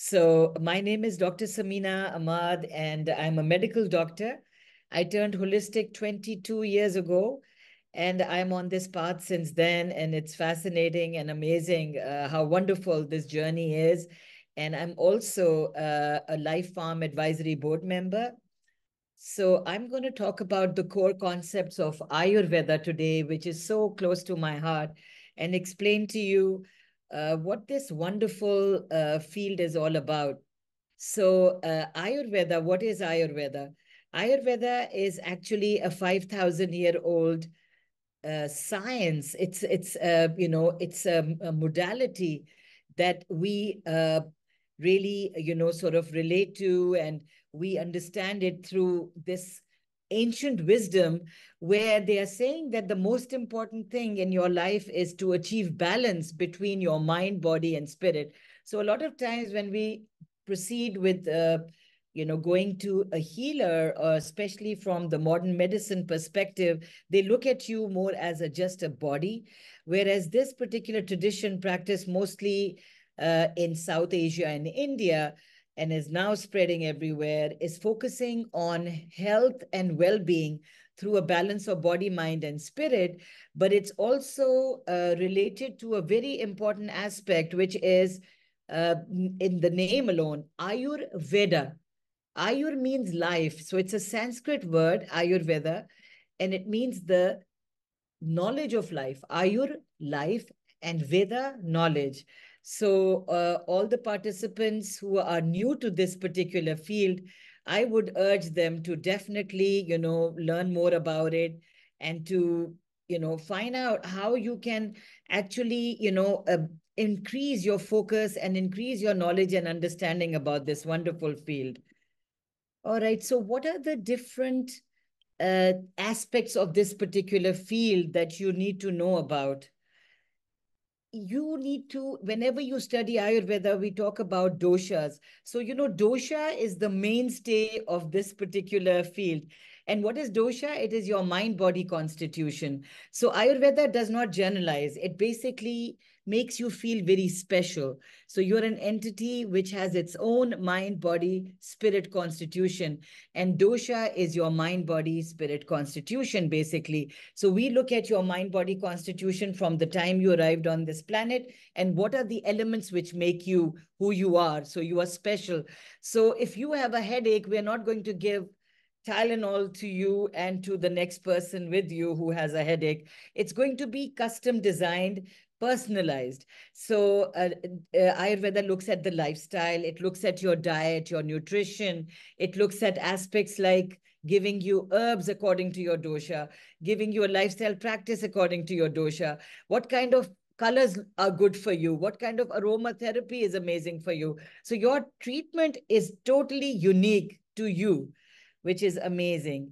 So my name is Dr. Samina Ahmad, and I'm a medical doctor. I turned holistic 22 years ago, and I'm on this path since then. And it's fascinating and amazing how wonderful this journey is. And I'm also a Life Farm Advisory Board member. So I'm going to talk about the core concepts of Ayurveda today, which is so close to my heart, and explain to you what this wonderful field is all about. So Ayurveda, what is Ayurveda? Ayurveda is actually a 5,000-year-old science. It's a modality that we really, sort of relate to, and we understand it through this ancient wisdom where they are saying that the most important thing in your life is to achieve balance between your mind, body, and spirit. So a lot of times when we proceed with going to a healer, especially from the modern medicine perspective, they look at you more as just a body, whereas this particular tradition practiced mostly in South Asia and India, and is now spreading everywhere, is focusing on health and well-being through a balance of body, mind, and spirit. But it's also related to a very important aspect, which is in the name alone, Ayurveda. Ayur means life. So it's a Sanskrit word, Ayurveda, and it means the knowledge of life. Ayur, life, and Veda, knowledge. So all the participants who are new to this particular field, I would urge them to definitely, learn more about it, and to, find out how you can actually, increase your focus and increase your knowledge and understanding about this wonderful field. All right. So what are the different aspects of this particular field that you need to know about? You need to, whenever you study Ayurveda, we talk about doshas. So, dosha is the mainstay of this particular field. And what is dosha? It is your mind body constitution. So, Ayurveda does not generalize, it basically makes you feel very special. So, you're an entity which has its own mind, body, spirit constitution. And dosha is your mind, body, spirit constitution, basically. So, we look at your mind, body constitution from the time you arrived on this planet, and what are the elements which make you who you are. So, you are special. So, if you have a headache, we're not going to give Tylenol to you and to the next person with you who has a headache. It's going to be custom designed, personalized. So Ayurveda looks at the lifestyle, it looks at your diet, your nutrition, it looks at aspects like giving you herbs according to your dosha, giving you a lifestyle practice according to your dosha, what kind of colors are good for you, what kind of aromatherapy is amazing for you. So your treatment is totally unique to you, which is amazing.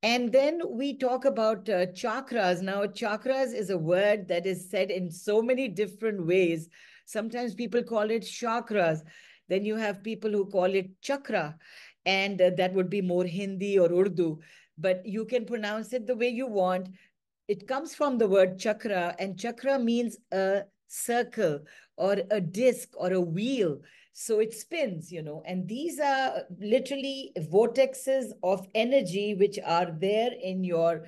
And then we talk about chakras. Now, chakras is a word that is said in so many different ways. Sometimes people call it chakras. Then you have people who call it chakra, and that would be more Hindi or Urdu. But you can pronounce it the way you want. It comes from the word chakra, and chakra means a circle or a disc or a wheel. So it spins, and these are literally vortexes of energy which are there in your,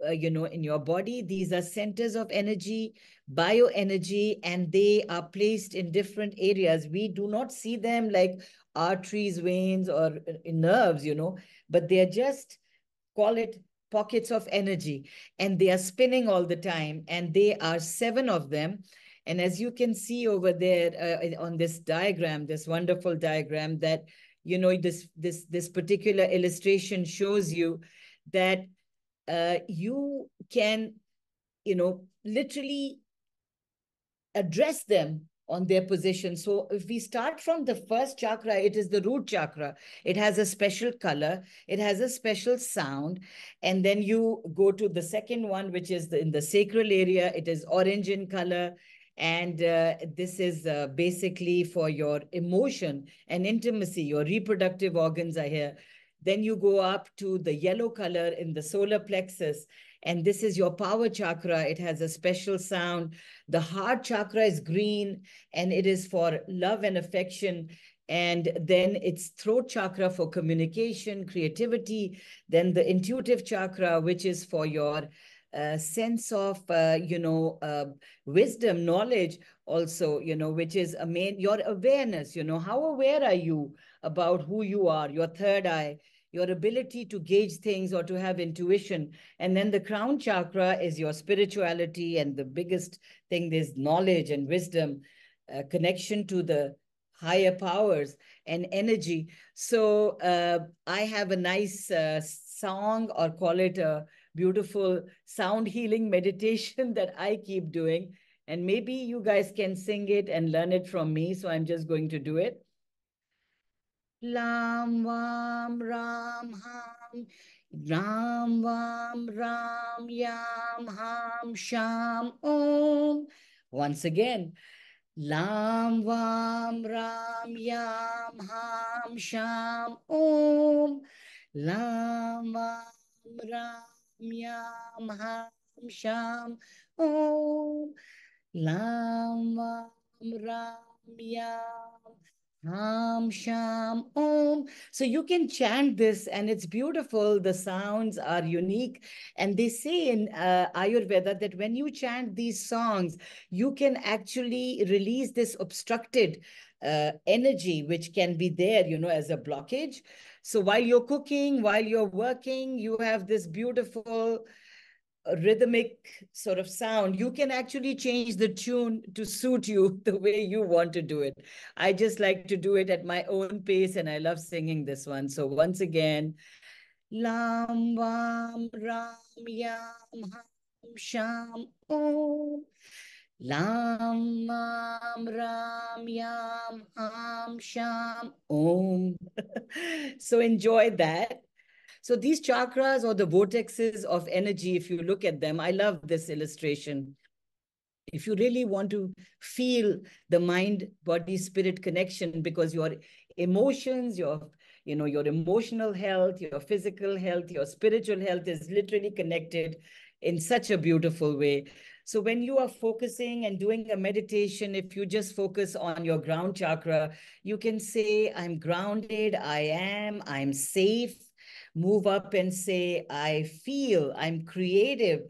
in your body. These are centers of energy, bioenergy, and they are placed in different areas. We do not see them like arteries, veins, or nerves, but they are just, call it, pockets of energy, and they are spinning all the time, and they are 7 of them. And as you can see over there on this diagram, this wonderful diagram, that this particular illustration shows you that you can literally address them on their position. So if we start from the first chakra, it is the root chakra. It has a special color, it has a special sound. And then you go to the second one, which is in the sacral area. It is orange in color. And this is basically for your emotion and intimacy, your reproductive organs are here. Then you go up to the yellow color in the solar plexus, and this is your power chakra. It has a special sound. The heart chakra is green, and it is for love and affection. And then it's throat chakra for communication, creativity. Then the intuitive chakra, which is for your sense of, wisdom, knowledge also, which is your awareness, how aware are you about who you are, your third eye, your ability to gauge things or to have intuition. And then the crown chakra is your spirituality. And the biggest thing is knowledge and wisdom, connection to the higher powers and energy. So I have a nice song, or call it a beautiful sound healing meditation that I keep doing. And maybe you guys can sing it and learn it from me. So I'm just going to do it. Lam Vam Ram Ham, Ram Vam Ram Yam Ham Sham Om. Once again. Lam Vam Ram Yam Ham Sham Om. Lam Vam Ram Yam Ham Sham Om. Lam Vam Ram Yam Ham Sham Om. So you can chant this, and it's beautiful. The sounds are unique. And they say in Ayurveda that when you chant these songs, you can actually release this obstructed energy, which can be there, as a blockage. So while you're cooking, while you're working, you have this beautiful rhythmic sort of sound. You can actually change the tune to suit you the way you want to do it. I just like to do it at my own pace, and I love singing this one. So once again, Lam Vam Ram Yam Ham Sham Om. Lam Vam Ram Yam Ham Sham Om. So enjoy that. So these chakras, or the vortexes of energy, if you look at them, I love this illustration. If you really want to feel the mind, body, spirit connection, because your emotions, your emotional health, your physical health, your spiritual health is literally connected in such a beautiful way. So when you are focusing and doing a meditation, if you just focus on your ground chakra, you can say, I'm grounded, I'm safe. Move up and say, I feel, I'm creative.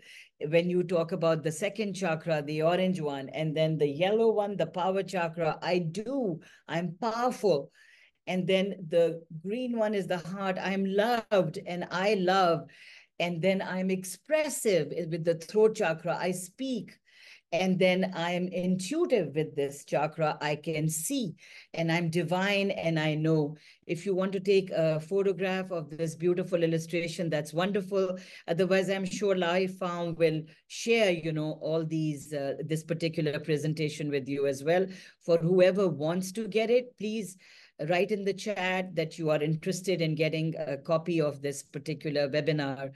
When you talk about the second chakra, the orange one, and then the yellow one, the power chakra, I do, I'm powerful. And then the green one is the heart, I'm loved and I love. And then I'm expressive with the throat chakra, I speak. And then I'm intuitive with this chakra, I can see, and I'm divine and I know. If you want to take a photograph of this beautiful illustration, that's wonderful. Otherwise, I'm sure Live Farm will share, all these, this particular presentation with you as well. For whoever wants to get it, please write in the chat that you are interested in getting a copy of this particular webinar.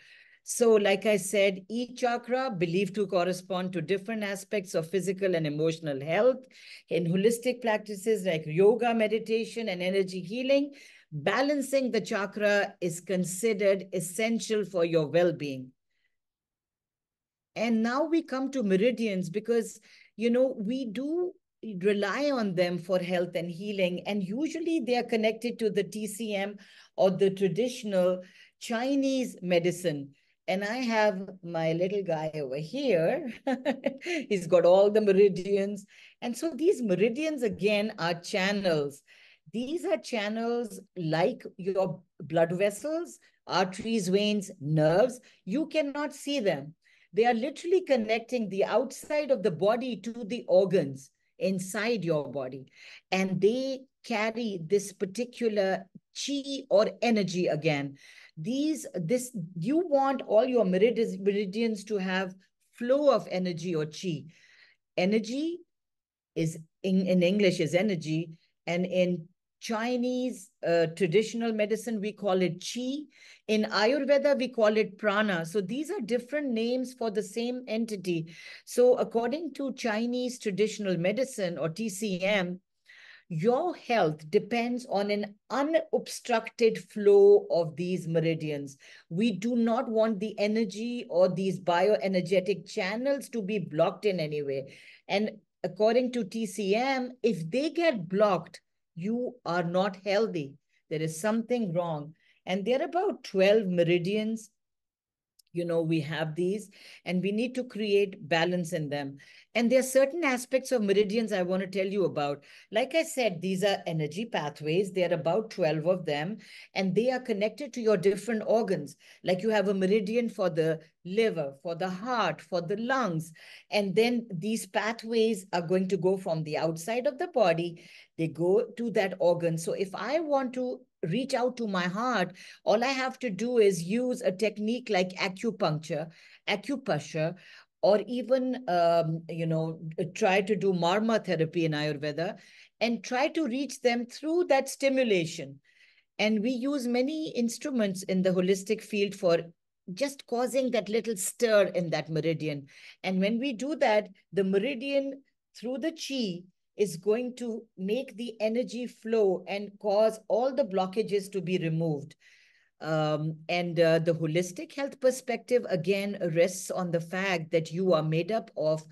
So like I said, each chakra believed to correspond to different aspects of physical and emotional health. In holistic practices like yoga, meditation, and energy healing, balancing the chakra is considered essential for your well-being. And now we come to meridians because, we do rely on them for health and healing. And usually they are connected to the TCM or the traditional Chinese medicine. And I have my little guy over here. He's got all the meridians. And so these meridians, again, are channels. These are channels like your blood vessels, arteries, veins, nerves. You cannot see them. They are literally connecting the outside of the body to the organs inside your body. And they carry this particular chi or energy again. You want all your meridians to have flow of energy or chi. Energy is in English is energy, and in Chinese traditional medicine, we call it chi. In Ayurveda, we call it prana. So these are different names for the same entity. So according to Chinese traditional medicine or TCM, your health depends on an unobstructed flow of these meridians. We do not want the energy or these bioenergetic channels to be blocked in any way. And according to TCM, if they get blocked, you are not healthy. There is something wrong. And there are about 12 meridians. We have these, and we need to create balance in them. And there are certain aspects of meridians I want to tell you about. Like I said, these are energy pathways. There are about 12 of them, and they are connected to your different organs. Like you have a meridian for the liver, for the heart, for the lungs. And then these pathways are going to go from the outside of the body, they go to that organ. So if I want to reach out to my heart, all I have to do is use a technique like acupressure, or even, try to do marma therapy in Ayurveda and try to reach them through that stimulation. And we use many instruments in the holistic field for just causing that little stir in that meridian. And when we do that, the meridian through the chi is going to make the energy flow and cause all the blockages to be removed. And the holistic health perspective, again, rests on the fact that you are made up of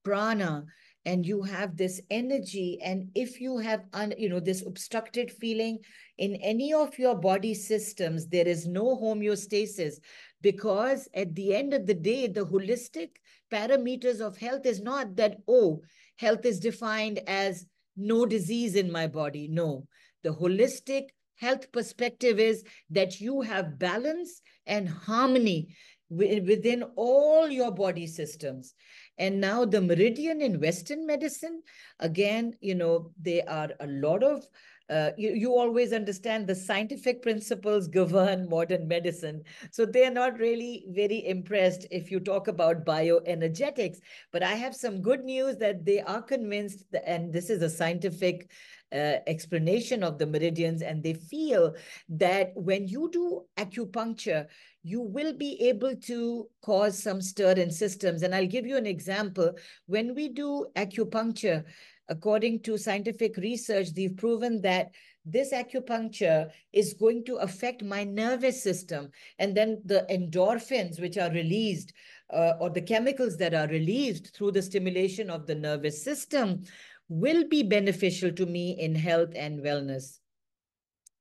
prana and you have this energy. And if you have, this obstructed feeling in any of your body systems, there is no homeostasis, because at the end of the day, the holistic parameters of health is not that, oh, health is defined as no disease in my body. No, the holistic health perspective is that you have balance and harmony within all your body systems. And now the meridian in Western medicine, again, there are a lot of, you always understand the scientific principles govern modern medicine. So they're not really very impressed if you talk about bioenergetics. But I have some good news that they are convinced, and this is a scientific explanation of the meridians, and they feel that when you do acupuncture, you will be able to cause some stir in systems. And I'll give you an example. When we do acupuncture, according to scientific research, they've proven that this acupuncture is going to affect my nervous system. And then the endorphins, which are released, or the chemicals that are released through the stimulation of the nervous system, will be beneficial to me in health and wellness.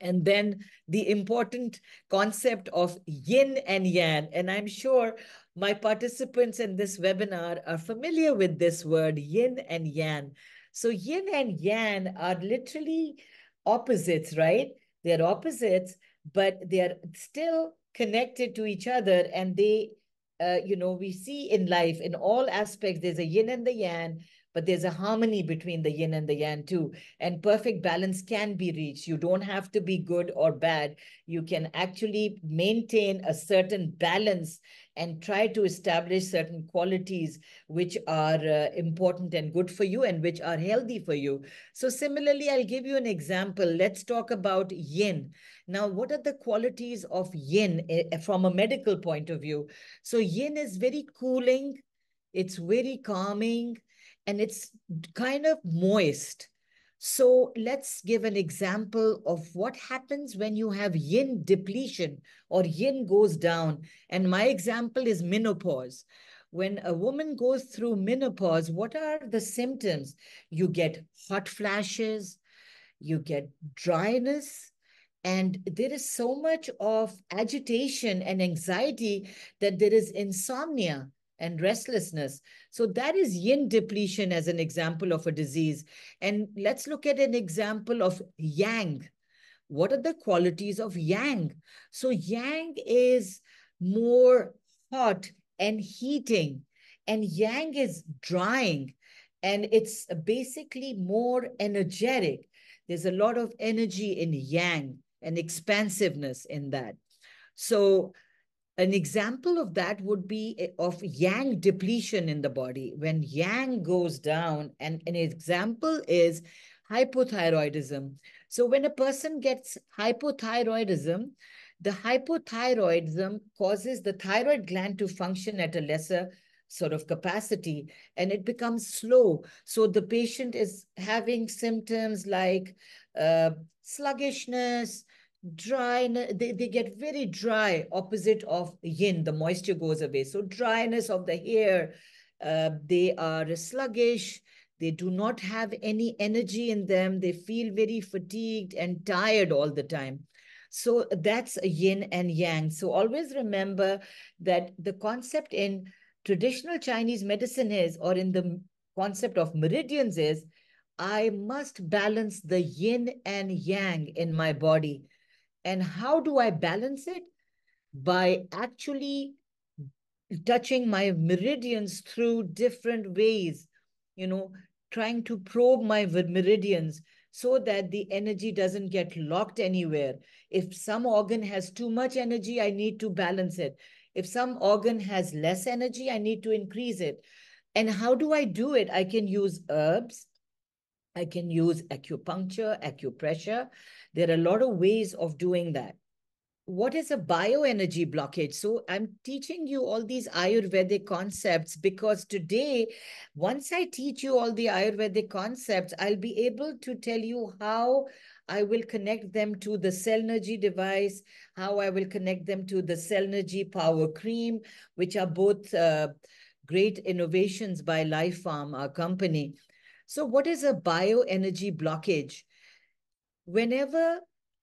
And then the important concept of yin and yang. And I'm sure my participants in this webinar are familiar with this word, yin and yang. So yin and yang are literally opposites, right? They're opposites, but they're still connected to each other. And they, we see in life, in all aspects, there's a yin and the yang, but there's a harmony between the yin and the yang too. And perfect balance can be reached. You don't have to be good or bad. You can actually maintain a certain balance and try to establish certain qualities which are important and good for you and which are healthy for you. So similarly, I'll give you an example. Let's talk about yin. Now, what are the qualities of yin from a medical point of view? So yin is very cooling, it's very calming, and it's kind of moist. So let's give an example of what happens when you have yin depletion or yin goes down. And my example is menopause. When a woman goes through menopause, what are the symptoms? You get hot flashes, you get dryness, and there is so much of agitation and anxiety that there is insomnia and restlessness. So that is yin depletion as an example of a disease. And let's look at an example of yang. What are the qualities of yang? So yang is more hot and heating, and yang is drying, and it's basically more energetic. There's a lot of energy in yang and expansiveness in that. So an example of that would be of yang depletion in the body. When yang goes down, and an example is hypothyroidism. So when a person gets hypothyroidism, the hypothyroidism causes the thyroid gland to function at a lesser sort of capacity, and it becomes slow. So the patient is having symptoms like sluggishness, dryness. They get very dry, opposite of yin, the moisture goes away. So dryness of the hair, they are sluggish, They do not have any energy in them. They feel very fatigued and tired all the time. So that's a yin and yang. So always remember that the concept in traditional Chinese medicine is, or in the concept of meridians is, I must balance the yin and yang in my body. And how do I balance it? By actually touching my meridians through different ways, you know, trying to probe my meridians so that the energy doesn't get locked anywhere. If some organ has too much energy, I need to balance it. If some organ has less energy, I need to increase it. And how do I do it? I can use herbs. I can use acupuncture, acupressure. There are a lot of ways of doing that. What is a bioenergy blockage? So I'm teaching you all these Ayurvedic concepts because today, once I teach you all the Ayurvedic concepts, I'll be able to tell you how I will connect them to the Cellnergy device, how I will connect them to the Cellnergy Power Cream, which are both great innovations by Life Farm, our company. So what is a bioenergy blockage? Whenever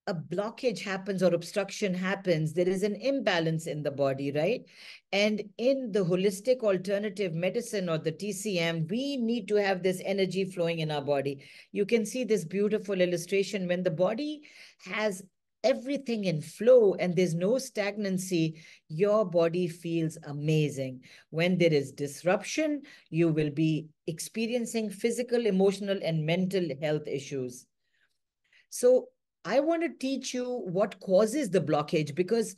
a blockage happens or obstruction happens, there is an imbalance in the body, right? And in the holistic alternative medicine or the TCM, we need to have this energy flowing in our body. You can see this beautiful illustration when the body has everything in flow and there's no stagnancy, your body feels amazing. When there is disruption, you will be experiencing physical, emotional, and mental health issues. So I want to teach you what causes the blockage because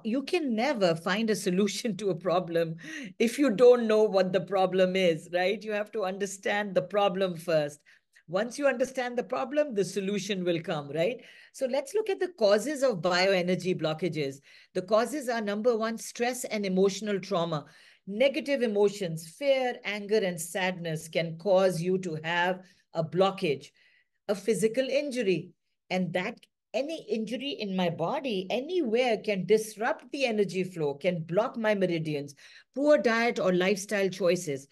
you can never find a solution to a problem if you don't know what the problem is, right? You have to understand the problem first. Once you understand the problem, the solution will come, right? So let's look at the causes of bioenergy blockages. The causes are number one, stress and emotional trauma. Negative emotions, fear, anger, and sadness can cause you to have a blockage. A physical injury, and that any injury in my body anywhere can disrupt the energy flow, can block my meridians. Poor diet or lifestyle choices,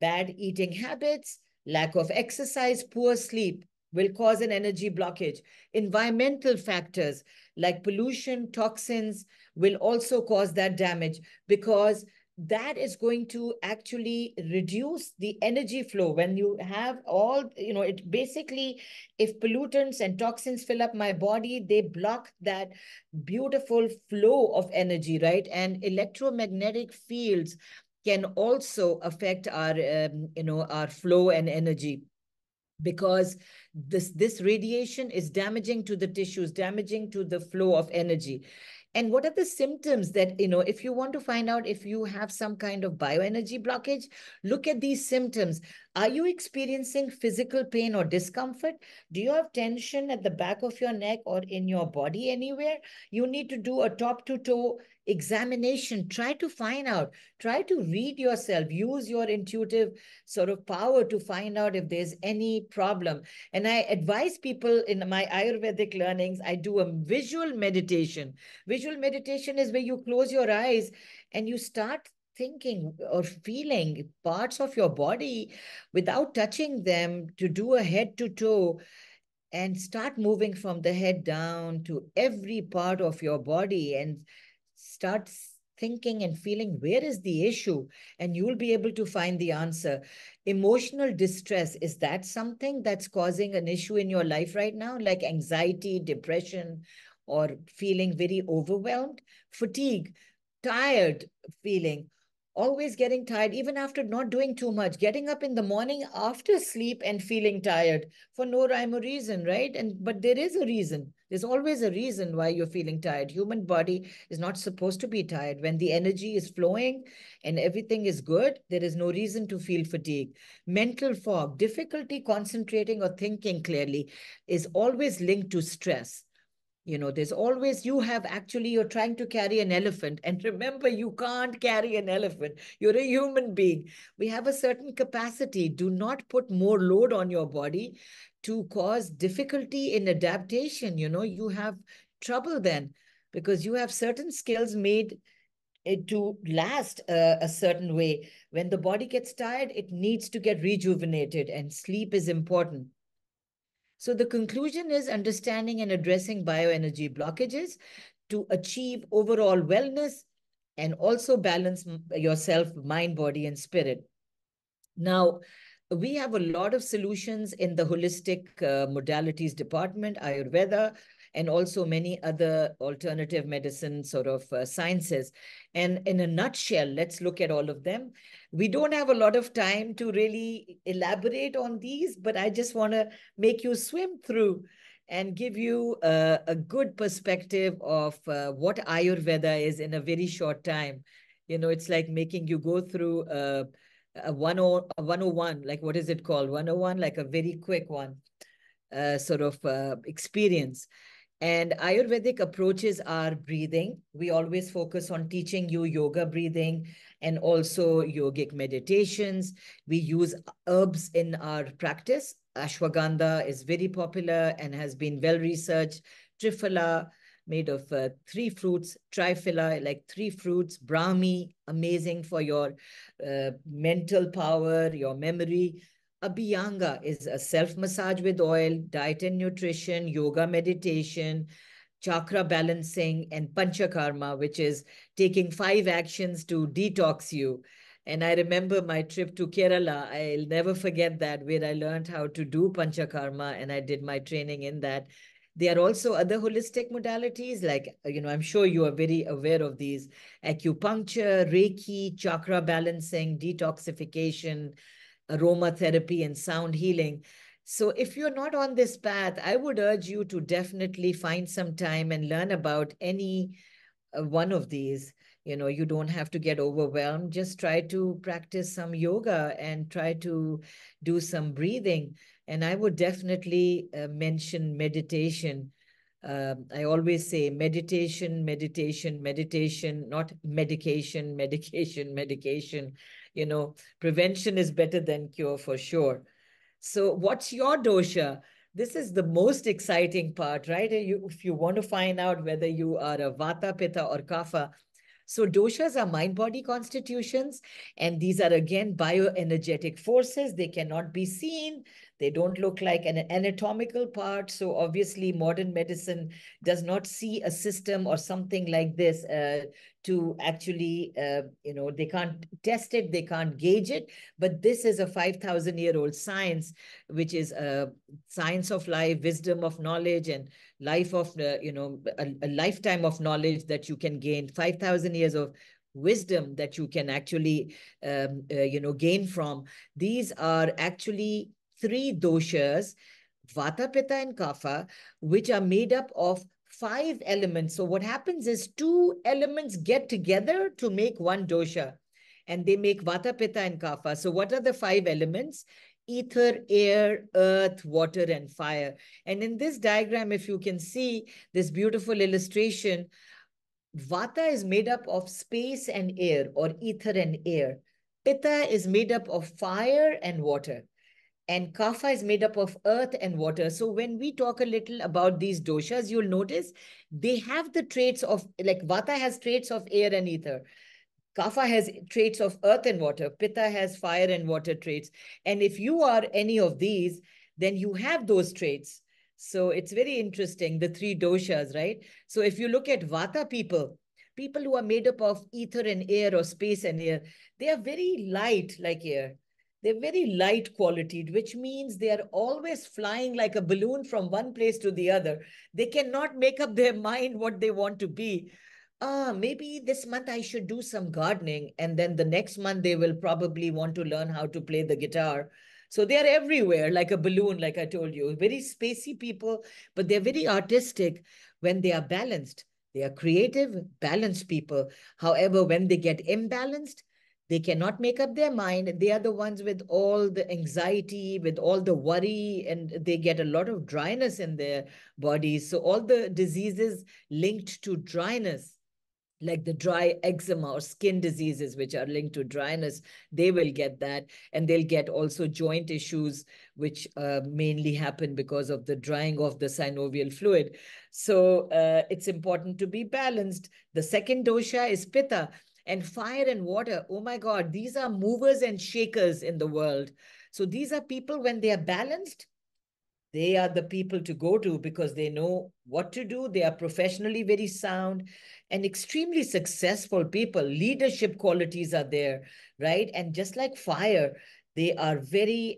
bad eating habits, lack of exercise, poor sleep will cause an energy blockage. Environmental factors like pollution, toxins will also cause that damage because that is going to actually reduce the energy flow. When you have all, it basically, if pollutants and toxins fill up my body, they block that beautiful flow of energy, right? And electromagnetic fields can also affect our, our flow and energy because this radiation is damaging to the tissues, damaging to the flow of energy. And what are the symptoms that, if you want to find out if you have some kind of bioenergy blockage, look at these symptoms. Are you experiencing physical pain or discomfort? Do you have tension at the back of your neck or in your body anywhere? You need to do a top to toe examination. Try to find out, try to read yourself, use your intuitive sort of power to find out if there's any problem. And I advise people in my Ayurvedic learnings, I do a visual meditation. Visual meditation is where you close your eyes and you start thinking or feeling parts of your body without touching them, to do a head to toe and start moving from the head down to every part of your body and start thinking and feeling where is the issue, and you'll be able to find the answer. Emotional distress, is that something that's causing an issue in your life right now, like anxiety, depression, or feeling very overwhelmed? Fatigue, tired feeling, always getting tired, even after not doing too much, getting up in the morning after sleep and feeling tired for no rhyme or reason, right? But there is a reason. There's always a reason why you're feeling tired. Human body is not supposed to be tired. When the energy is flowing and everything is good, there is no reason to feel fatigue. Mental fog, difficulty concentrating or thinking clearly, is always linked to stress. There's always, you're trying to carry an elephant. And remember, you can't carry an elephant. You're a human being. We have a certain capacity. Do not put more load on your body to cause difficulty in adaptation. You have trouble then because you have certain skills made to last a certain way. When the body gets tired, it needs to get rejuvenated, and sleep is important. So the conclusion is understanding and addressing bioenergy blockages to achieve overall wellness and also balance yourself, mind, body, and spirit. Now, we have a lot of solutions in the holistic modalities department, Ayurveda, and also many other alternative medicine sort of sciences. And in a nutshell, let's look at all of them. We don't have a lot of time to really elaborate on these, but I just want to make you swim through and give you a good perspective of what Ayurveda is in a very short time. You know, it's like making you go through a 101, like what is it called? 101, like a very quick one sort of experience. And Ayurvedic approaches are breathing. We always focus on teaching you yoga breathing and also yogic meditations. We use herbs in our practice. Ashwagandha is very popular and has been well researched. Triphala, made of three fruits, triphala, like three fruits, Brahmi, amazing for your mental power, your memory. Abhyanga is a self-massage with oil, diet and nutrition, yoga meditation, chakra balancing, and panchakarma, which is taking 5 actions to detox you. And I remember my trip to Kerala. I'll never forget that, where I learned how to do panchakarma and I did my training in that. There are also other holistic modalities, like, I'm sure you are very aware of these: acupuncture, Reiki, chakra balancing, detoxification, aromatherapy, and sound healing. So if you're not on this path, I would urge you to definitely find some time and learn about any one of these. You don't have to get overwhelmed. Just try to practice some yoga and try to do some breathing. And I would definitely mention meditation. I always say meditation, meditation, meditation, not medication, medication, medication. Prevention is better than cure for sure. So what's your dosha? This is the most exciting part, right? If you want to find out whether you are a Vata, Pitta, or Kapha, so doshas are mind-body constitutions, and these are again bioenergetic forces. They cannot be seen. They don't look like an anatomical part. So obviously modern medicine does not see a system or something like this to actually, they can't test it, they can't gauge it. But this is a 5,000-year-old science, which is a science of life, wisdom of knowledge, and life of, a lifetime of knowledge that you can gain, 5,000 years of wisdom that you can actually, gain from. These are actually 3 doshas, Vata, Pitta, and Kapha, which are made up of 5 elements. So what happens is 2 elements get together to make one dosha, and they make Vata, Pitta, and Kapha. So what are the 5 elements? Ether, air, earth, water, and fire. And in this diagram, if you can see this beautiful illustration, Vata is made up of space and air, or ether and air. Pitta is made up of fire and water. And Kapha is made up of earth and water. So when we talk a little about these doshas, you'll notice they have the traits of, like Vata has traits of air and ether. Kapha has traits of earth and water. Pitta has fire and water traits. And if you are any of these, then you have those traits. So it's very interesting, the 3 doshas, right? So if you look at Vata people, people who are made up of ether and air, or space and air, they are very light like air. They're very light qualityed, which means they are always flying like a balloon from one place to the other. They cannot make up their mind what they want to be. Maybe this month I should do some gardening. And then the next month they will probably want to learn how to play the guitar. So they're everywhere, like a balloon, like I told you. Very spacey people, but they're very artistic when they are balanced. They are creative, balanced people. However, when they get imbalanced, they cannot make up their mind. They are the ones with all the anxiety, with all the worry, and they get a lot of dryness in their bodies. So all the diseases linked to dryness, like the dry eczema or skin diseases, which are linked to dryness, they will get that. And they'll get also joint issues, which mainly happen because of the drying of the synovial fluid. So it's important to be balanced. The second dosha is Pitta. And fire and water, oh my God, these are movers and shakers in the world. So these are people, when they are balanced, they are the people to go to because they know what to do. They are professionally very sound and extremely successful people. Leadership qualities are there, right? And just like fire, they are very,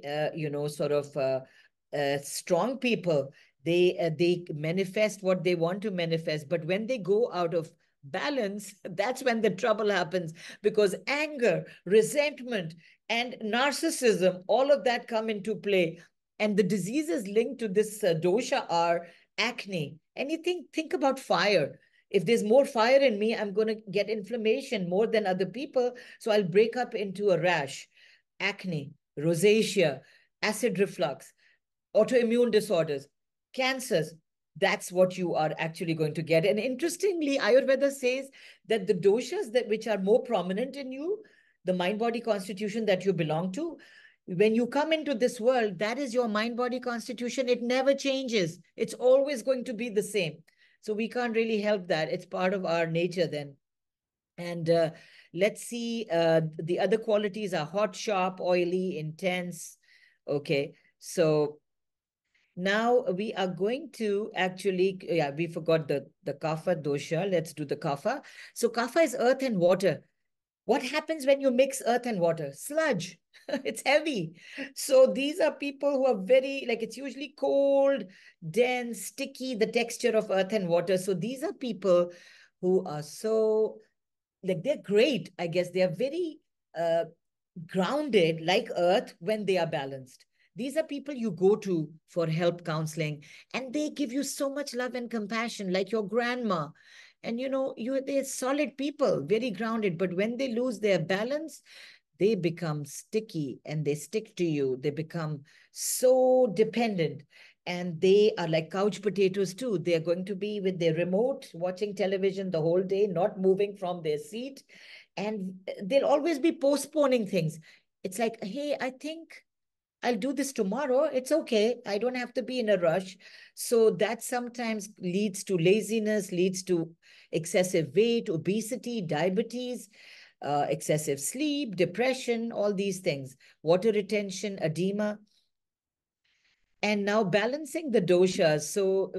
strong people. They manifest what they want to manifest. But when they go out of balance, that's when the trouble happens, because anger, resentment, and narcissism, all of that come into play. And the diseases linked to this dosha are acne. Anything, think about fire. If there's more fire in me, I'm going to get inflammation more than other people. So I'll break up into a rash, acne, rosacea, acid reflux, autoimmune disorders, cancers. That's what you are actually going to get. And interestingly, Ayurveda says that the doshas that which are more prominent in you, the mind body constitution that you belong to, when you come into this world, that is your mind body constitution. It never changes. It's always going to be the same. So we can't really help that. It's part of our nature then. And let's see, the other qualities are hot, sharp, oily, intense. Okay. So now we are going to actually, yeah, we forgot the kapha dosha. Let's do the kapha. So kapha is earth and water. What happens when you mix earth and water? Sludge. It's heavy. So these are people who are very, like, it's usually cold, dense, sticky, the texture of earth and water. So these are people who are so, like, they're great, I guess. They are very uh, grounded like earth when they are balanced. These are people you go to for help counseling, and they give you so much love and compassion, like your grandma. And they're solid people, very grounded. But when they lose their balance, they become sticky and they stick to you. They become so dependent. And they are like couch potatoes too. They're going to be with their remote, watching television the whole day, not moving from their seat. And they'll always be postponing things. It's like, hey, I think I'll do this tomorrow. It's okay. I don't have to be in a rush. So that sometimes leads to laziness, leads to excessive weight, obesity, diabetes, excessive sleep, depression, all these things, water retention, edema. And now balancing the doshas. So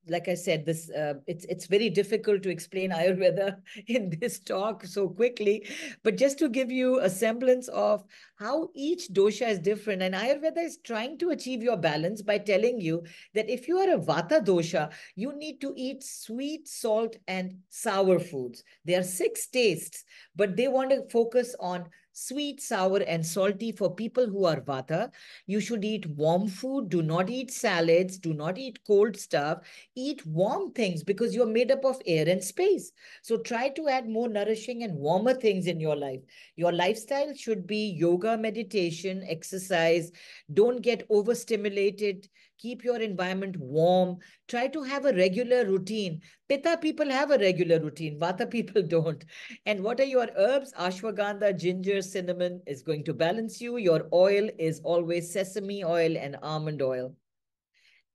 like I said, this it's very difficult to explain Ayurveda in this talk so quickly, but just to give you a semblance of how each dosha is different. And Ayurveda is trying to achieve your balance by telling you that if you are a vata dosha, you need to eat sweet, salt, and sour foods. There are 6 tastes, but they want to focus on sweet, sour, and salty for people who are vata. You should eat warm food. Do not eat salads. Do not eat cold stuff. Eat warm things because you're made up of air and space. So try to add more nourishing and warmer things in your life. Your lifestyle should be yoga, meditation, exercise. Don't get overstimulated. Keep your environment warm. Try to have a regular routine. Pitta people have a regular routine. Vata people don't. And what are your herbs? Ashwagandha, ginger, cinnamon is going to balance you. Your oil is always sesame oil and almond oil.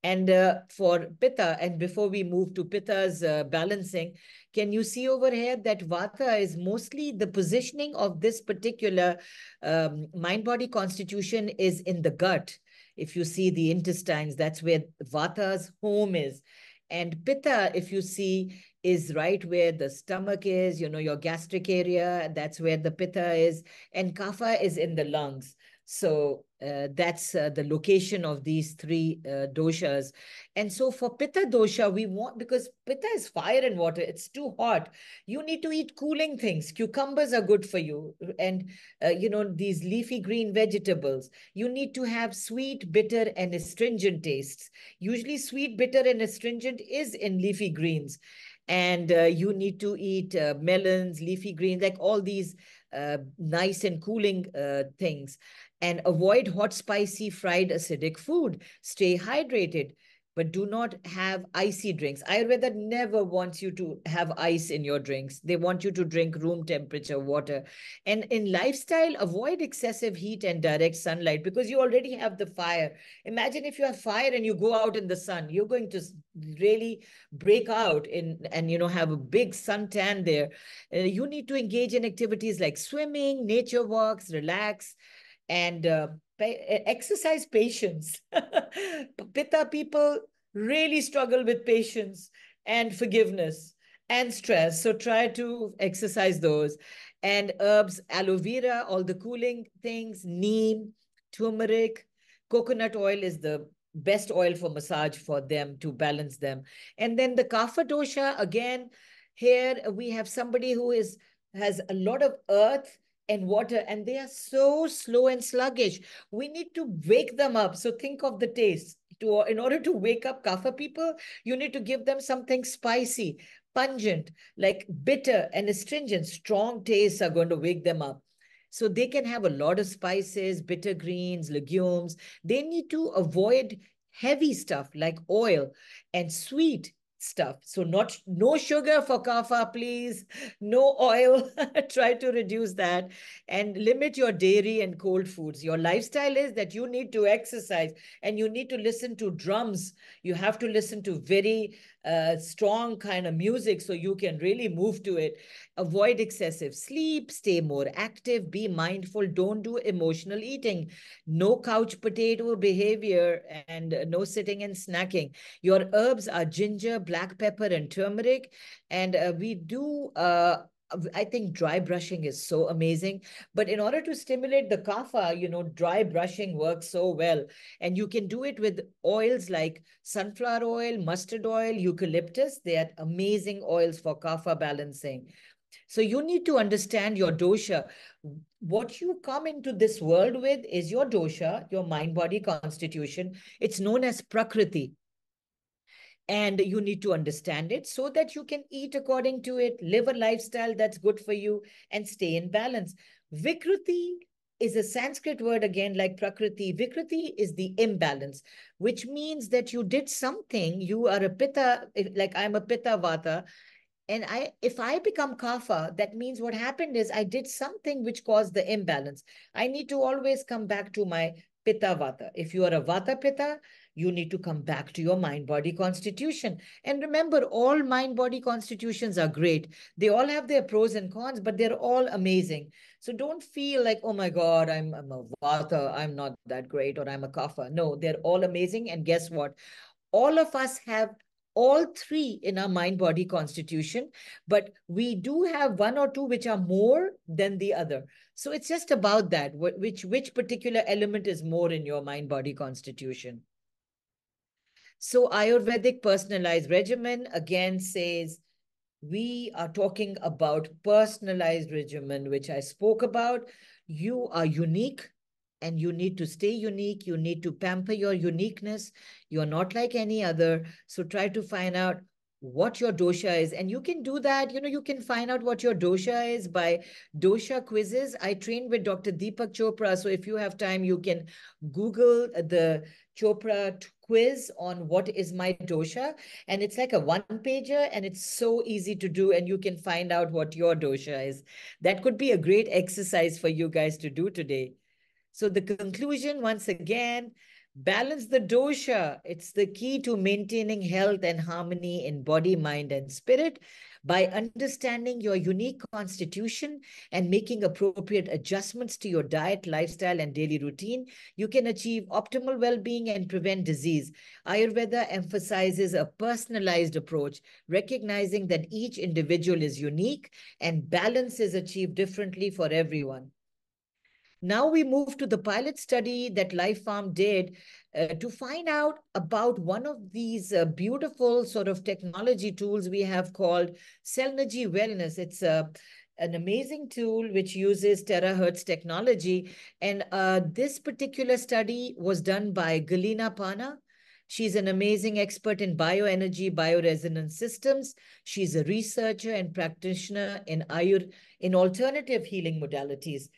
And for Pitta, and before we move to Pitta's balancing, can you see over here that Vata is mostly the positioning of this particular mind-body constitution is in the gut. If you see the intestines, that's where Vata's home is. And Pitta, if you see, is right where the stomach is, your gastric area, that's where the Pitta is. And Kapha is in the lungs. So that's the location of these 3 doshas. And so for Pitta dosha, we want, because Pitta is fire and water, it's too hot. You need to eat cooling things. Cucumbers are good for you. And, these leafy green vegetables. You need to have sweet, bitter, and astringent tastes. Usually sweet, bitter, and astringent is in leafy greens. And you need to eat melons, leafy greens, like all these nice and cooling things. And avoid hot, spicy, fried, acidic food. Stay hydrated. but do not have icy drinks. Ayurveda never wants you to have ice in your drinks. They want you to drink room temperature water. And in lifestyle, avoid excessive heat and direct sunlight because you already have the fire. Imagine if you have fire and you go out in the sun, you're going to really break out in and have a big suntan there. You need to engage in activities like swimming, nature walks, relax, and exercise patience. Pitta people really struggle with patience and forgiveness and stress. So try to exercise those. And herbs, aloe vera, all the cooling things, neem, turmeric, coconut oil is the best oil for massage for them to balance them. And then the kapha dosha, again, here we have somebody who has a lot of earth and water, and they are so slow and sluggish. We need to wake them up. So think of the taste. In order to wake up kapha people, you need to give them something spicy, pungent, like bitter and astringent. Strong tastes are going to wake them up. So they can have a lot of spices, bitter greens, legumes. They need to avoid heavy stuff like oil and sweet stuff. So no sugar for kapha, please. No oil. Try to reduce that and limit your dairy and cold foods. Your lifestyle is that you need to exercise and you need to listen to drums. You have to listen to very strong kind of music so you can really move to it. Avoid excessive sleep, stay more active, be mindful, don't do emotional eating, no couch potato behavior, and no sitting and snacking. Your herbs are ginger, black pepper, and turmeric. And we do I think dry brushing is so amazing. But in order to stimulate the kapha, dry brushing works so well. And you can do it with oils like sunflower oil, mustard oil, eucalyptus. They are amazing oils for kapha balancing. So you need to understand your dosha. What you come into this world with is your dosha, your mind body constitution. It's known as prakriti. And you need to understand it so that you can eat according to it, live a lifestyle that's good for you, and stay in balance. Vikruti is a Sanskrit word again, like Prakriti. Vikruti is the imbalance, which means that you did something. You are a Pitta, like I'm a Pitta Vata, and if I become kapha, that means what happened is I did something which caused the imbalance. I need to always come back to my pitta vata. If you are a vata pitta, you need to come back to your mind body constitution. And remember, all mind body constitutions are great. They all have their pros and cons, but they're all amazing. So don't feel like, oh my God, I'm a vata, I'm not that great, or I'm a kapha. No, they're all amazing. And guess what? All of us have all three in our mind body constitution, but we do have one or two which are more than the other. So it's just about that, which particular element is more in your mind body constitution. So Ayurvedic personalized regimen again says we are talking about personalized regimen, which I spoke about. You are unique and you need to stay unique. You need to pamper your uniqueness. You're not like any other. So try to find out what your dosha is. And you can do that. You can find out what your dosha is by dosha quizzes. I trained with Dr. Deepak Chopra. So if you have time, you can Google the Chopra quiz on what is my dosha. And it's like a one-pager and it's so easy to do. And you can find out what your dosha is. That could be a great exercise for you guys to do today. So the conclusion, once again, balance the dosha. It's the key to maintaining health and harmony in body, mind, and spirit. By understanding your unique constitution and making appropriate adjustments to your diet, lifestyle, and daily routine, you can achieve optimal well-being and prevent disease. Ayurveda emphasizes a personalized approach, recognizing that each individual is unique and balance is achieved differently for everyone. Now we move to the pilot study that Life Farm did to find out about one of these beautiful sort of technology tools we have called Cellnergy Wellness. It's an amazing tool which uses terahertz technology. And this particular study was done by Galina Pana. She's an amazing expert in bioenergy, bioresonance systems. She's a researcher and practitioner in alternative healing modalities.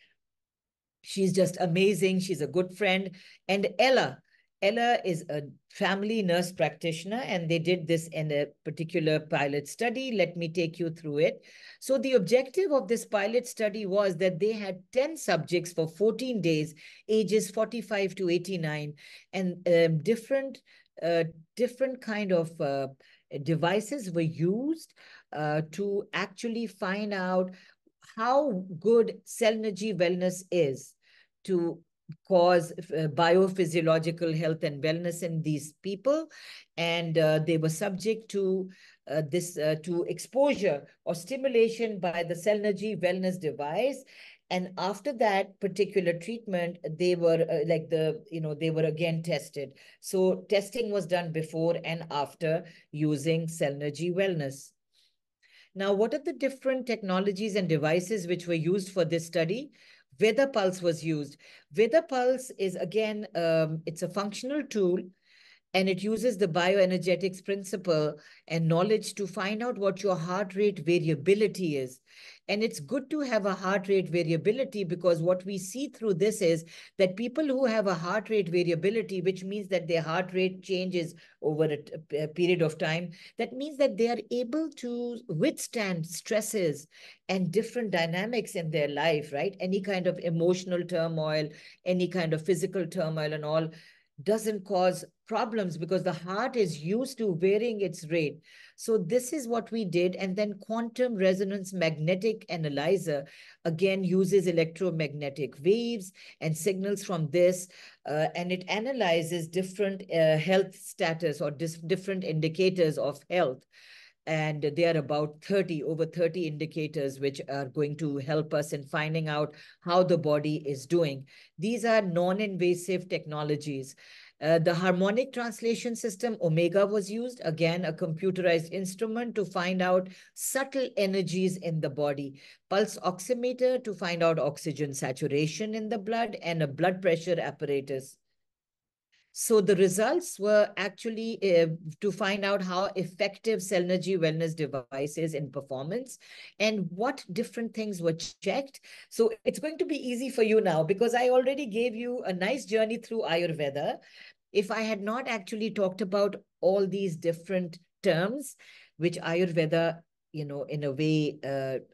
She's just amazing. She's a good friend. And Ella Ella is a family nurse practitioner, and they did this in a particular pilot study. Let me take you through it. So the objective of this pilot study was that they had 10 subjects for 14 days, ages 45 to 89, and uh, different kind of devices were used to actually find out how good Cellnergy wellness is to cause biophysiological health and wellness in these people. And they were subject to to exposure or stimulation by the Cellnergy wellness device. And after that particular treatment, they were they were again tested. So testing was done before and after using Cellnergy wellness. Now, what are the different technologies and devices which were used for this study? Veda Pulse was used. Veda Pulse is, again, it's a functional tool, and it uses the bioenergetics principle and knowledge to find out what your heart rate variability is. And it's good to have a heart rate variability, because what we see through this is that people who have a heart rate variability, which means that their heart rate changes over a period of time, that means that they are able to withstand stresses and different dynamics in their life, right? Any kind of emotional turmoil, any kind of physical turmoil and all doesn't cause problems, because the heart is used to varying its rate. So this is what we did. And then quantum resonance magnetic analyzer again uses electromagnetic waves and signals from this, and it analyzes different health status or different indicators of health. And there are about over 30 indicators which are going to help us in finding out how the body is doing. These are non-invasive technologies. The harmonic translation system, Omega, was used. Again, a computerized instrument to find out subtle energies in the body. Pulse oximeter to find out oxygen saturation in the blood, and a blood pressure apparatus. So the results were actually to find out how effective Cellnergy wellness device is in performance and what different things were checked. So it's going to be easy for you now, because I already gave you a nice journey through Ayurveda. If I had not actually talked about all these different terms, which Ayurveda, in a way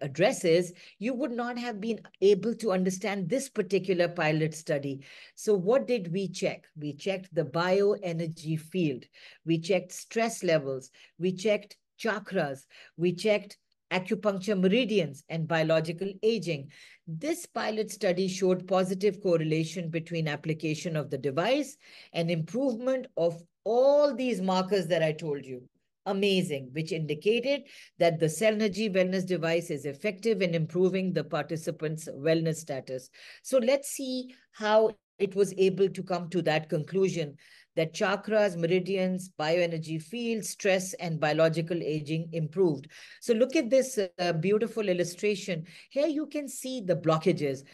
addresses, you would not have been able to understand this particular pilot study. So what did we check? We checked the bioenergy field. We checked stress levels. We checked chakras. We checked acupuncture meridians and biological aging. This pilot study showed positive correlation between application of the device and improvement of all these markers that I told you. Amazing, which indicated that the Cellnergy wellness device is effective in improving the participants' wellness status. So let's see how it was able to come to that conclusion, that chakras, meridians, bioenergy fields, stress, and biological aging improved. So look at this beautiful illustration. Here you can see the blockages.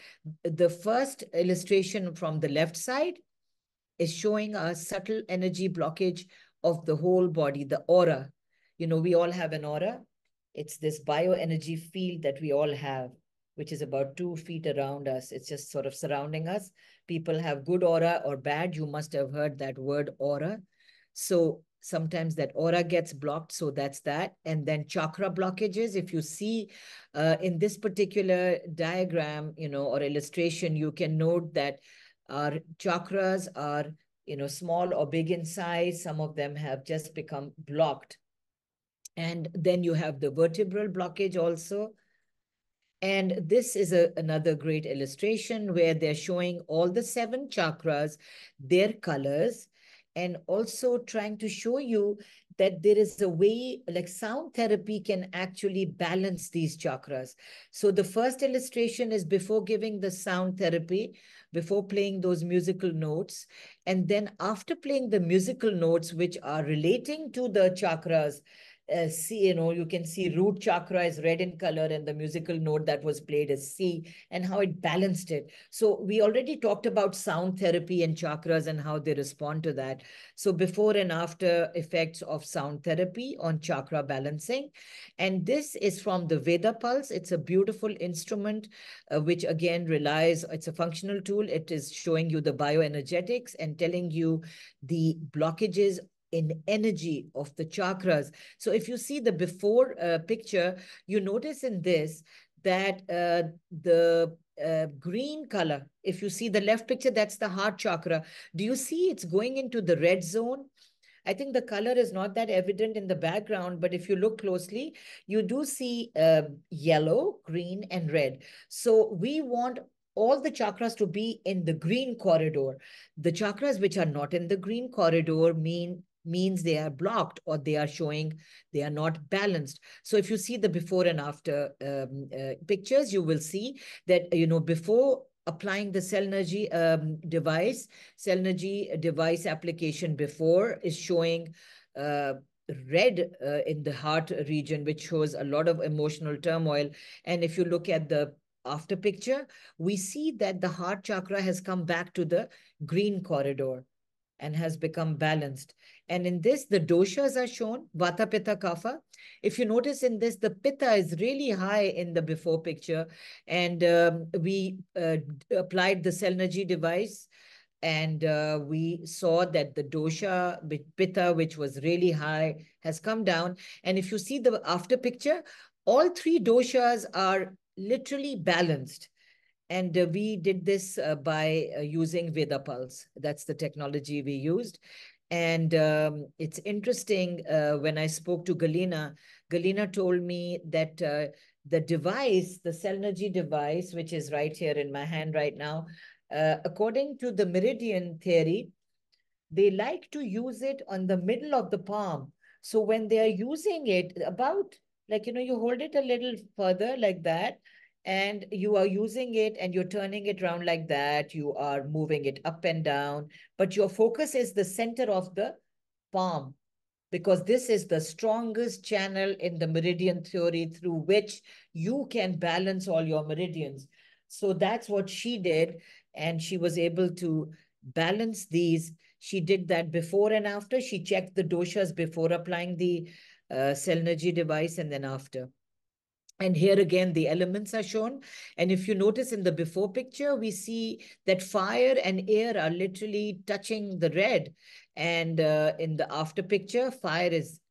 The first illustration from the left side is showing a subtle energy blockage of the whole body, the aura. We all have an aura. It's this bioenergy field that we all have, which is about 2 feet around us. It's just sort of surrounding us. People have good aura or bad. You must have heard that word aura. So sometimes that aura gets blocked. So that's that. And then chakra blockages. If you see in this particular diagram, or illustration, you can note that our chakras are, small or big in size. Some of them have just become blocked. And then you have the vertebral blockage also. And this is another great illustration where they're showing all the 7 chakras, their colors, and also trying to show you that there is a way, like sound therapy can actually balance these chakras. So the first illustration is before giving the sound therapy, before playing those musical notes. And then after playing the musical notes, which are relating to the chakras, C, you can see root chakra is red in color and the musical note that was played is C, and how it balanced it. So we already talked about sound therapy and chakras and how they respond to that. So before and after effects of sound therapy on chakra balancing. And this is from the Veda Pulse. It's a beautiful instrument, which again it's a functional tool. It is showing you the bioenergetics and telling you the blockages in energy of the chakras. So if you see the before picture, you notice in this that the green color, if you see the left picture, that's the heart chakra. Do you see it's going into the red zone? I think the color is not that evident in the background, but if you look closely, you do see yellow, green, and red. So we want all the chakras to be in the green corridor. The chakras which are not in the green corridor means they are blocked or they are showing they are not balanced. So if you see the before and after pictures, you will see that, before applying the Cellnergy Cellnergy device application before is showing red in the heart region, which shows a lot of emotional turmoil. And if you look at the after picture, we see that the heart chakra has come back to the green corridor and has become balanced. And in this, the doshas are shown, Vata, Pitta, Kapha. If you notice in this, the Pitta is really high in the before picture. And we applied the Cellnergy device, and we saw that the dosha, Pitta, which was really high, has come down. And if you see the after picture, all three doshas are literally balanced. And we did this by using Veda Pulse. That's the technology we used. And it's interesting, when I spoke to Galina, Galina told me that the device, the Cellnergy device, which is right here in my hand right now, according to the meridian theory, they like to use it on the middle of the palm. So when they are using it about, like, you hold it a little further like that, and you are using it and you're turning it around like that, you are moving it up and down, but your focus is the center of the palm, because this is the strongest channel in the meridian theory through which you can balance all your meridians. So that's what she did, and she was able to balance these. She did that before and after. She checked the doshas before applying the Cellnergy device and then after. And here again, the elements are shown. And if you notice in the before picture, we see that fire and air are literally touching the red. And in the after picture, fire is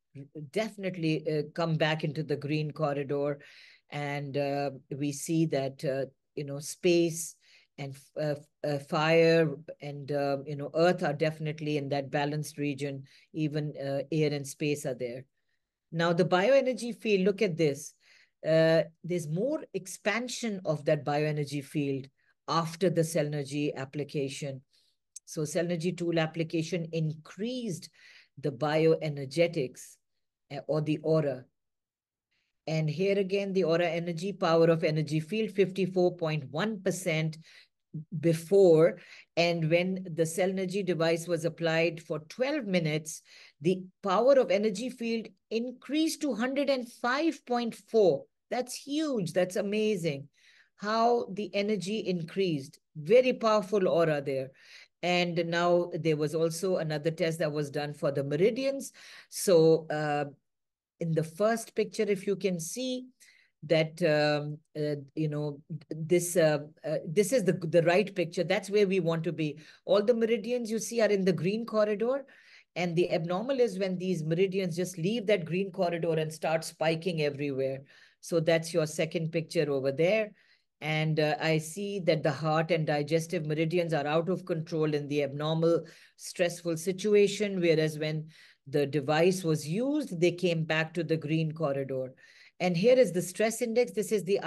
definitely come back into the green corridor. And we see that, space and fire and, earth are definitely in that balanced region. Even air and space are there. Now, the bioenergy field, look at this. There's more expansion of that bioenergy field after the Cellnergy application. So Cellnergy tool application increased the bioenergetics or the aura. And here again, the aura energy, power of energy field, 54.1% before. And when the Cellnergy device was applied for 12 minutes, the power of energy field increased to 105.4. That's huge. That's amazing. How the energy increased. Very powerful aura there. And now there was also another test that was done for the meridians. So in the first picture, if you can see that, this is the right picture. That's where we want to be. All the meridians you see are in the green corridor. And the abnormal is when these meridians just leave that green corridor and start spiking everywhere. So that's your second picture over there. And I see that the heart and digestive meridians are out of control in the abnormal, stressful situation, whereas when the device was used, they came back to the green corridor. And here is the stress index. This is the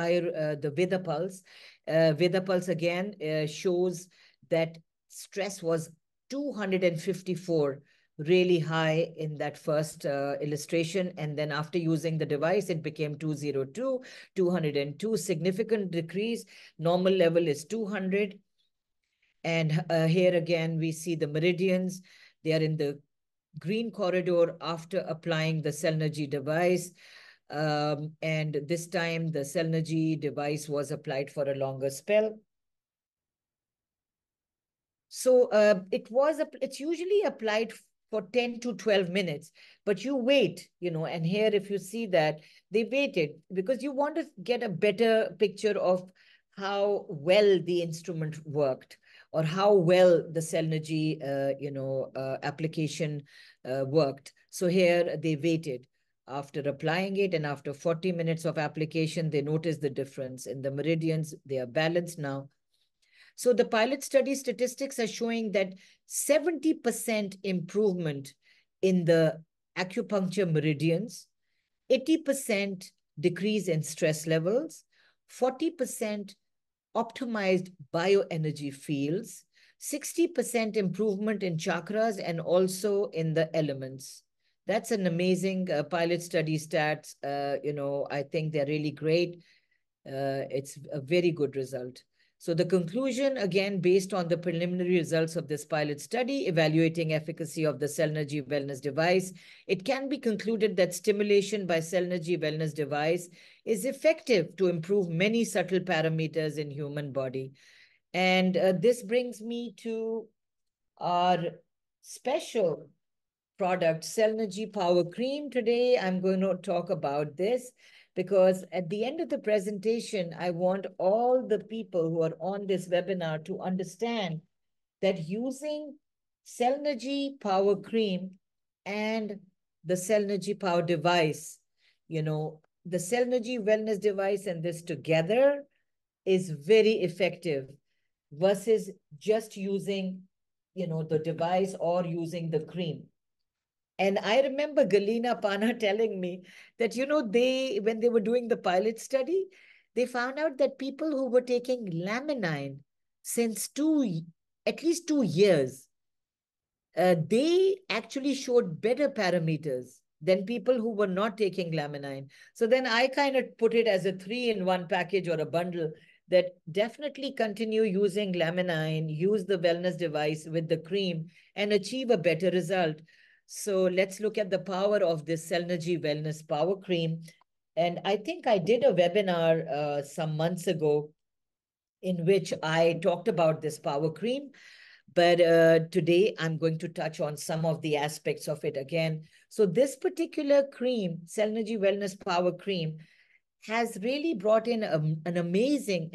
Veda Pulse. Veda Pulse again shows that stress was 254, really high in that first illustration. And then after using the device, it became 202, 202, significant decrease. Normal level is 200. And here again, we see the meridians. They are in the green corridor after applying the Cellnergy device. And this time the Cellnergy device was applied for a longer spell. So it's usually applied for 10 to 12 minutes, but you wait, and here if you see that they waited because you want to get a better picture of how well the instrument worked or how well the Cellnergy, application worked. So here they waited. After applying it and after 40 minutes of application, they noticed the difference in the meridians. They are balanced now. So the pilot study statistics are showing that 70% improvement in the acupuncture meridians, 80% decrease in stress levels, 40% optimized bioenergy fields, 60% improvement in chakras and also in the elements. That's an amazing pilot study stats. I think they're really great. It's a very good result. So the conclusion, again, based on the preliminary results of this pilot study evaluating efficacy of the Cellnergy wellness device, it can be concluded that stimulation by Cellnergy wellness device is effective to improve many subtle parameters in human body. And this brings me to our special product, Cellnergy Power Cream. Today, I'm going to talk about this because at the end of the presentation, I want all the people who are on this webinar to understand that using Cellnergy Power Cream and the Cellnergy Power device, the Cellnergy wellness device and this together is very effective versus just using, the device or using the cream. And I remember Galina Pana telling me that, when they were doing the pilot study, they found out that people who were taking laminine since at least 2 years, they actually showed better parameters than people who were not taking laminine. So then I kind of put it as a 3-in-1 package or a bundle that definitely continue using laminine, use the wellness device with the cream and achieve a better result. So let's look at the power of this Cellnergy Wellness Power Cream. And I think I did a webinar some months ago in which I talked about this power cream. But today I'm going to touch on some of the aspects of it again. So this particular cream, Cellnergy Wellness Power Cream, has really brought in an amazing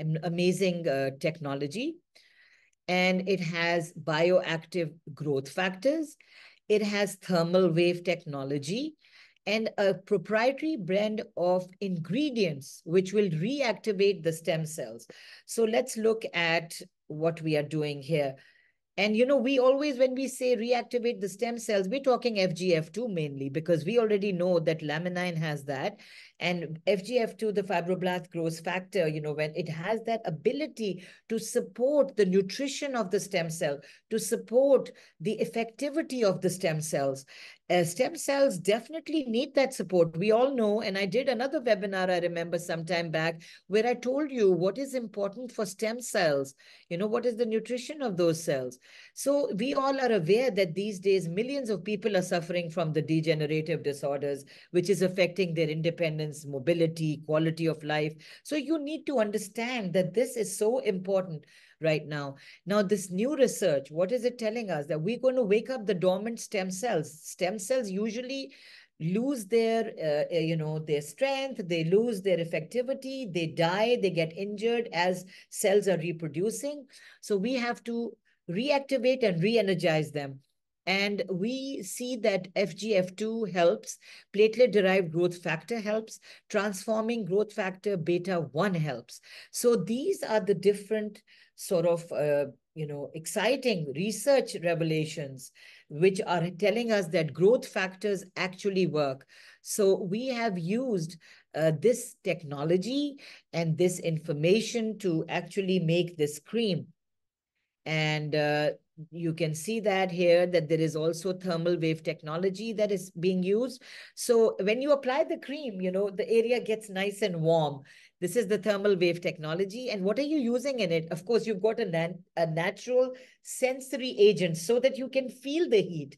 technology. And it has bioactive growth factors. It has thermal wave technology and a proprietary blend of ingredients which will reactivate the stem cells. So let's look at what we are doing here. And, we always, when we say reactivate the stem cells, we're talking FGF2 mainly, because we already know that laminine has that. And FGF2, the fibroblast growth factor, when it has that ability to support the nutrition of the stem cell, to support the effectivity of the stem cells. Stem cells definitely need that support. We all know, and I did another webinar, I remember some time back, where I told you what is important for stem cells. What is the nutrition of those cells? So we all are aware that these days, millions of people are suffering from the degenerative disorders, which is affecting their independence, mobility, quality of life. So you need to understand that this is so important right now. Now, this new research, what is it telling us? That we're going to wake up the dormant stem cells. Stem cells usually lose their strength, they lose their effectivity, they die, they get injured as cells are reproducing. So we have to reactivate and re-energize them. And we see that FGF2 helps, platelet-derived growth factor helps, transforming growth factor beta-1 helps. So these are the different sort of, exciting research revelations which are telling us that growth factors actually work. So we have used this technology and this information to actually make this cream. And you can see that here, that there is also thermal wave technology that is being used. So when you apply the cream, the area gets nice and warm. This is the thermal wave technology. And what are you using in it? Of course, you've got a natural sensory agent so that you can feel the heat.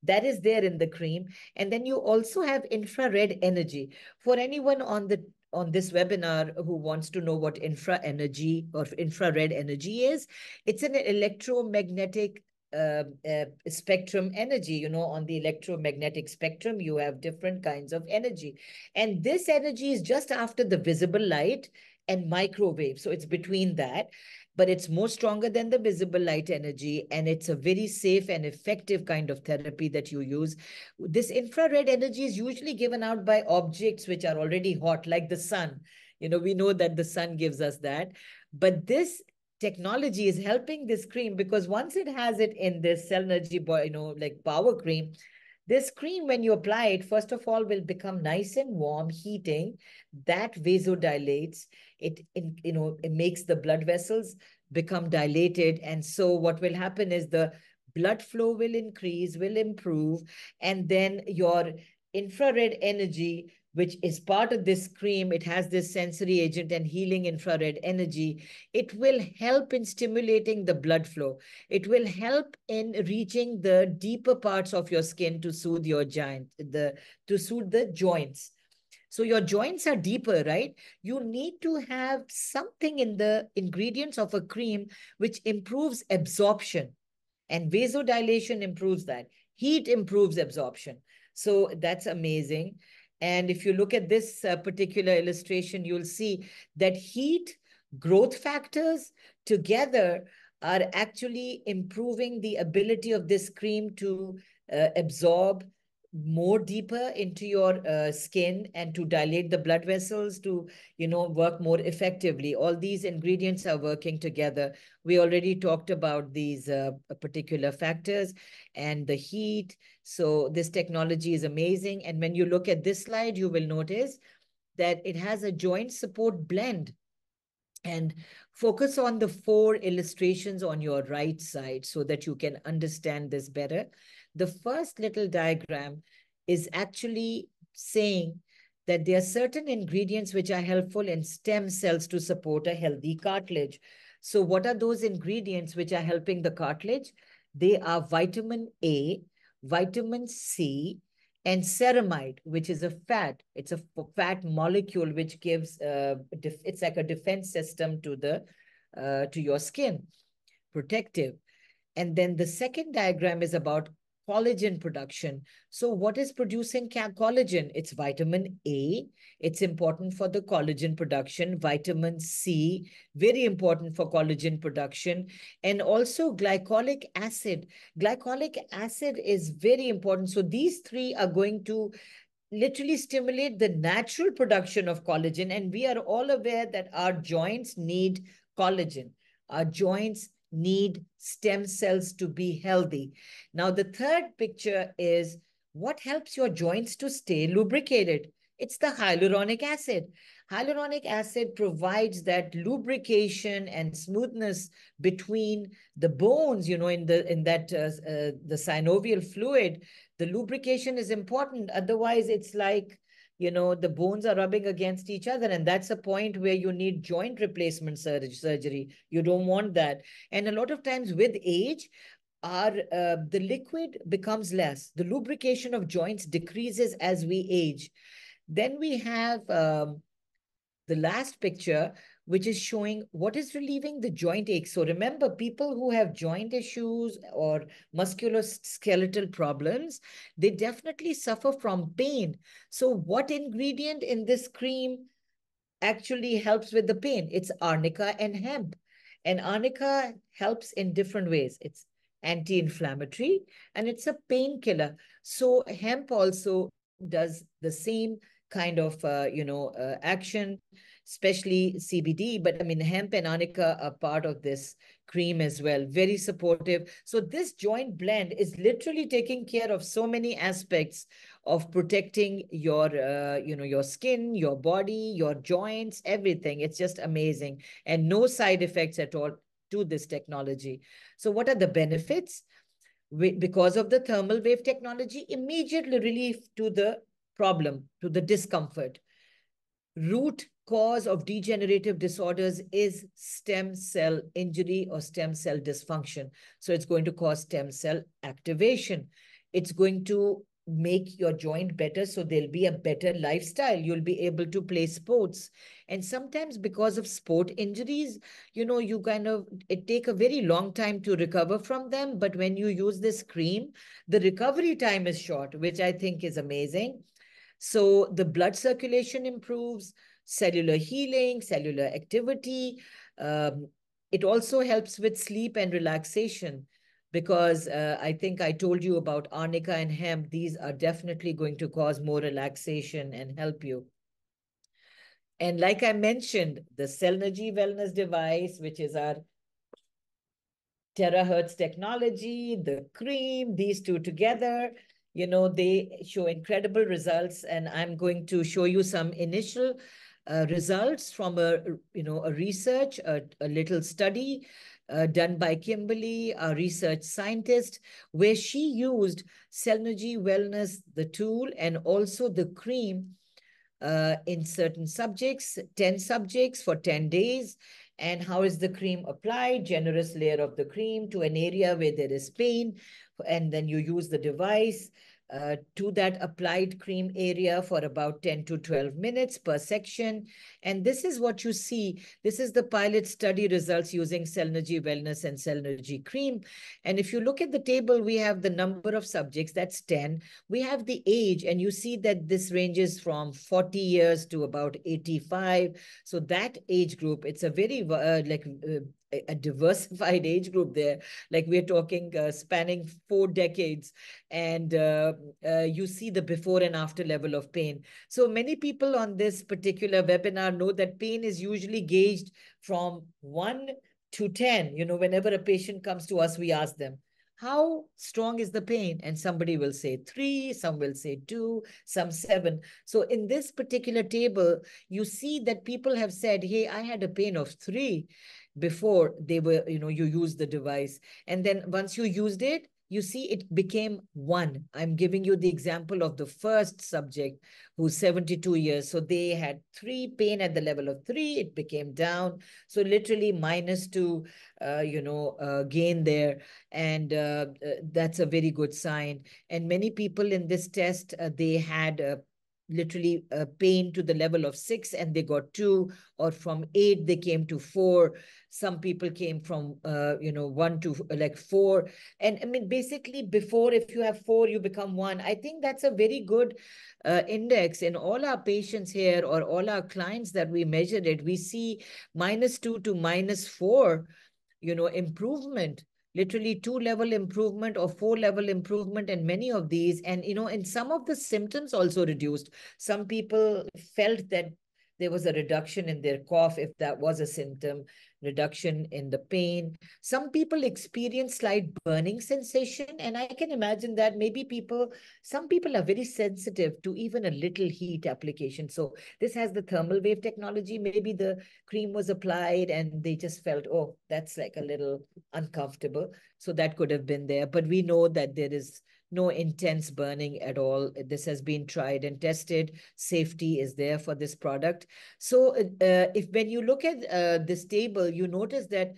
That is there in the cream. And then you also have infrared energy. For anyone on this webinar who wants to know what infrared energy is, it's an electromagnetic spectrum energy. On the electromagnetic spectrum, you have different kinds of energy. And this energy is just after the visible light and microwave. So it's between that, but it's more stronger than the visible light energy. And it's a very safe and effective kind of therapy that you use. This infrared energy is usually given out by objects which are already hot, like the sun. We know that the sun gives us that. But this technology is helping this cream, because once it has it in this Celnergy, like power cream, this cream, when you apply it, first of all, will become nice and warm, heating. That vasodilates. It makes the blood vessels become dilated. And so what will happen is the blood flow will increase, will improve. And then your infrared energy, which is part of this cream, it has this sensory agent and healing infrared energy. It will help in stimulating the blood flow. It will help in reaching the deeper parts of your skin to soothe to soothe the joints. So your joints are deeper, right? You need to have something in the ingredients of a cream which improves absorption, and vasodilation improves that. Heat improves absorption. So that's amazing. And if you look at this particular illustration, you'll see that heat, growth factors together are actually improving the ability of this cream to absorb more deeper into your skin and to dilate the blood vessels to work more effectively. All these ingredients are working together. We already talked about these particular factors and the heat. So this technology is amazing. And when you look at this slide, you will notice that it has a joint support blend. And focus on the 4 illustrations on your right side so that you can understand this better. The first little diagram is actually saying that there are certain ingredients which are helpful in stem cells to support a healthy cartilage. So what are those ingredients which are helping the cartilage? They are vitamin A, vitamin C, and ceramide, which is a fat. It's a fat molecule which gives, it's like a defense system to your skin, protective. And then the second diagram is about collagen production. So what is producing collagen? It's vitamin A. It's important for the collagen production. Vitamin C, very important for collagen production. And also glycolic acid. Glycolic acid is very important. So these 3 are going to literally stimulate the natural production of collagen. And we are all aware that our joints need collagen. Our joints need stem cells to be healthy. Now, the third picture is what helps your joints to stay lubricated. It's the hyaluronic acid. Hyaluronic acid provides that lubrication and smoothness between the bones, in that the synovial fluid. The lubrication is important. Otherwise, it's like, the bones are rubbing against each other. And that's a point where you need joint replacement surgery. You don't want that. And a lot of times with age, the liquid becomes less. The lubrication of joints decreases as we age. Then we have the last picture, which is showing what is relieving the joint ache. So remember, people who have joint issues or musculoskeletal problems, they definitely suffer from pain. So what ingredient in this cream actually helps with the pain? It's arnica and hemp. And arnica helps in different ways. It's anti-inflammatory and it's a painkiller. So hemp also does the same kind of action, especially CBD. But I mean, hemp and arnica are part of this cream as well. Very supportive. So this joint blend is literally taking care of so many aspects of protecting your your skin, your body, your joints, everything. It's just amazing, and no side effects at all to this technology. So what are the benefits? Because of the thermal wave technology, immediate relief to the problem, to the discomfort. Root cause of degenerative disorders is stem cell injury or stem cell dysfunction. So it's going to cause stem cell activation. It's going to make your joint better, so there'll be a better lifestyle. You'll be able to play sports. And sometimes because of sport injuries, you kind of, it take a very long time to recover from them. But when you use this cream, the recovery time is short, which I think is amazing. So the blood circulation improves, cellular healing, cellular activity. Um, it also helps with sleep and relaxation, because I think I told you about arnica and hemp. These are definitely going to cause more relaxation and help you. And like I mentioned, the Cellnergy Wellness device, which is our terahertz technology, the cream, these two together, they show incredible results. And I'm going to show you some initial results from a research, a little study done by Kimberly, a research scientist, where she used Cellnergy Wellness, the tool, and also the cream in certain subjects, 10 subjects for 10 days. And how is the cream applied? Generous layer of the cream to an area where there is pain. And then you use the device to that applied cream area for about 10 to 12 minutes per section. And this is what you see. This is the pilot study results using Cellnergy Wellness and Cellnergy Cream. And if you look at the table, we have the number of subjects, that's 10. We have the age, and you see that this ranges from 40 years to about 85. So that age group, it's a very a diversified age group there. Like we're talking spanning 4 decades. And you see the before and after level of pain. So many people on this particular webinar know that pain is usually gauged from 1 to 10. Whenever a patient comes to us, we ask them, how strong is the pain? And somebody will say 3, some will say 2, some 7. So in this particular table, you see that people have said, hey, I had a pain of 3 before they were, you used the device. And then once you used it, you see it became 1. I'm giving you the example of the first subject who's 72 years. So they had 3 pain at the level of 3, it became down. So literally -2, gain there. And that's a very good sign. And many people in this test, they had literally pain to the level of 6 and they got 2, or from 8 they came to 4. Some people came from 1 to like 4. And I mean, basically before, if you have 4, you become 1. I think that's a very good index. In all our patients here, or all our clients that we measured it, we see -2 to -4 improvement, literally 2-level improvement or 4-level improvement in many of these. And, and some of the symptoms also reduced. Some people felt that there was a reduction in their cough, if that was a symptom, reduction in the pain. Some people experience slight burning sensation. And I can imagine that maybe some people are very sensitive to even a little heat application. So this has the thermal wave technology. Maybe the cream was applied and they just felt, oh, that's like a little uncomfortable. So that could have been there. But we know that there is no intense burning at all. This has been tried and tested. Safety is there for this product. So if when you look at this table, you notice that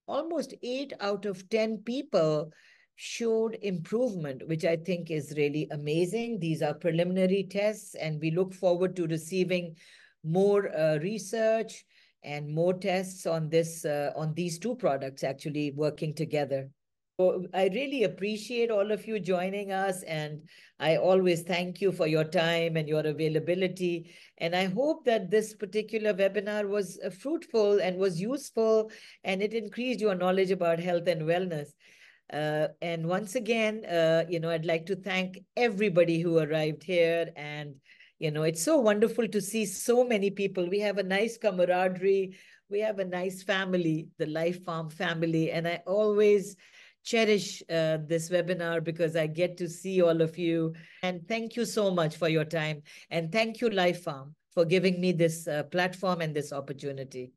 almost 8 out of 10 people showed improvement, which I think is really amazing. These are preliminary tests, and we look forward to receiving more research and more tests on these 2 products actually working together. So I really appreciate all of you joining us, and I always thank you for your time and your availability. And I hope that this particular webinar was fruitful and was useful, and it increased your knowledge about health and wellness. And once again, I'd like to thank everybody who arrived here. And, it's so wonderful to see so many people. We have a nice camaraderie. We have a nice family, the Life Farm family. And I always cherish this webinar because I get to see all of you. And thank you so much for your time. And thank you, Life Farm, for giving me this platform and this opportunity.